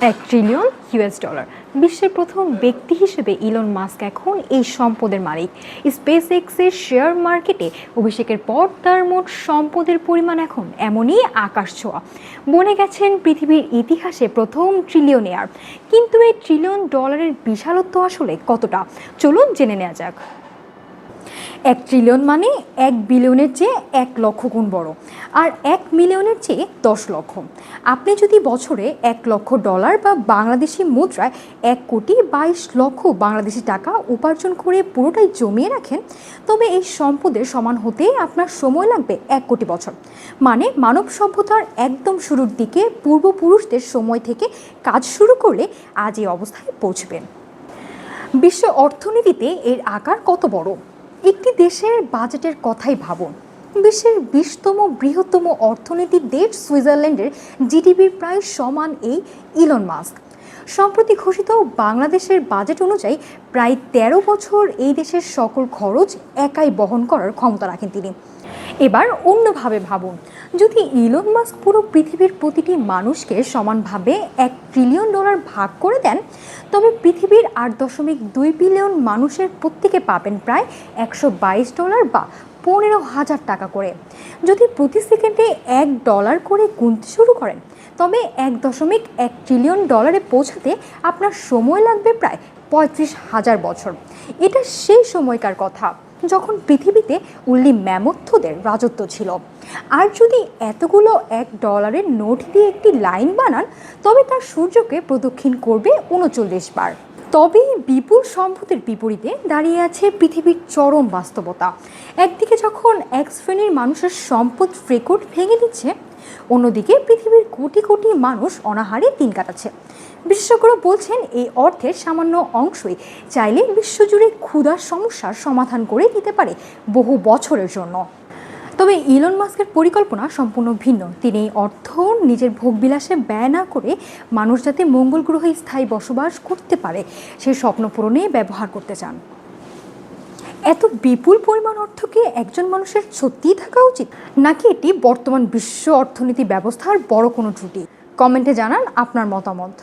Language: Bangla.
$1 ট্রিলিয়ন। বিশ্বের প্রথম ব্যক্তি হিসেবে ইলন মাস্ক এখন এই সম্পদের মালিক। স্পেস এক্সের শেয়ার মার্কেটে অভিষেকের পর তার মোট সম্পদের পরিমাণ এখন এমনই আকাশ ছোঁয়া। বনে গেছেন পৃথিবীর ইতিহাসে প্রথম ট্রিলিয়নিয়ার। কিন্তু এই $1 ট্রিলিয়ন বিশালত্ব আসলে কতটা, চলুন জেনে নেওয়া যাক। 1 ট্রিলিয়ন মানে 1 বিলিয়নের চেয়ে 1 লক্ষ গুণ বড়, আর 1 মিলিয়নের চেয়ে 10 লক্ষ। আপনি যদি বছরে $1 লক্ষ বা বাংলাদেশি মুদ্রায় 1,22,00,000 বাংলাদেশি টাকা উপার্জন করে পুরোটাই জমিয়ে রাখেন, তবে এই সম্পদের সমান হতে আপনার সময় লাগবে 1 কোটি বছর। মানে মানব সভ্যতার একদম শুরুর দিকে পূর্বপুরুষদের সময় থেকে কাজ শুরু করলে আজ এই অবস্থায় পৌঁছবেন। বিশ্ব অর্থনীতিতে এর আকার কত বড়, একটি দেশের বাজেটের কথাই ভাবুন। বিশ্বের 20তম বৃহত্তম অর্থনীতির দেশ সুইজারল্যান্ডের জিডিপির প্রায় সমান এই ইলন মাস্ক। সম্প্রতি ঘোষিত বাংলাদেশের বাজেট অনুযায়ী প্রায় 13 বছর এই দেশের সকল খরচ একাই বহন করার ক্ষমতা রাখেন তিনি। এবার অন্যভাবে ভাবুন, যদি ইলন মাস্ক পুরো পৃথিবীর প্রতিটি মানুষকে সমানভাবে $1 ট্রিলিয়ন ভাগ করে দেন, তবে পৃথিবীর 8.2 বিলিয়ন মানুষের প্রত্যেকে পাবেন প্রায় $122 বা 15,000 টাকা করে। যদি প্রতি সেকেন্ডে $1 করে গুনতে শুরু করেন, তবে $1.1 ট্রিলিয়ন পৌঁছাতে আপনার সময় লাগবে প্রায় 35,000 বছর। এটা সেই সময়কার কথা যখন পৃথিবীতে উল্লি ম্যামথদের রাজত্ব ছিল। আর যদি এতগুলো $1 নোট দিয়ে একটি লাইন বানান, তবে তার সূর্যকে প্রদক্ষিণ করবে 39 বার। তবে বিপুল সম্পদের বিপরীতে দাঁড়িয়ে আছে পৃথিবীর চরম বাস্তবতা। একদিকে যখন এক শ্রেণীর মানুষের সম্পদ রেকর্ড ভেঙে দিচ্ছে, অন্যদিকে পৃথিবীর কোটি কোটি মানুষ অনাহারে দিন কাটাচ্ছে। বিশেষজ্ঞরা বলছেন এই অর্থের সামান্য অংশই চাইলে বিশ্বজুড়ে ক্ষুধার সমস্যার সমাধান করে দিতে পারে বহু বছরের জন্য। তবে ইলন মাস্কের পরিকল্পনা সম্পূর্ণ ভিন্ন। তিনি এই অর্থ নিজের ভোগবিলাসে ব্যয় না করে মানুষ যাতে মঙ্গল গ্রহে স্থায়ী বসবাস করতে পারে সেই স্বপ্ন পূরণে ব্যবহার করতে চান। এত বিপুল পরিমাণ অর্থ কি একজন মানুষের সত্যিই থাকা উচিত, নাকি এটি বর্তমান বিশ্ব অর্থনীতি ব্যবস্থার বড় কোনো ত্রুটি? কমেন্টে জানান আপনার মতামত।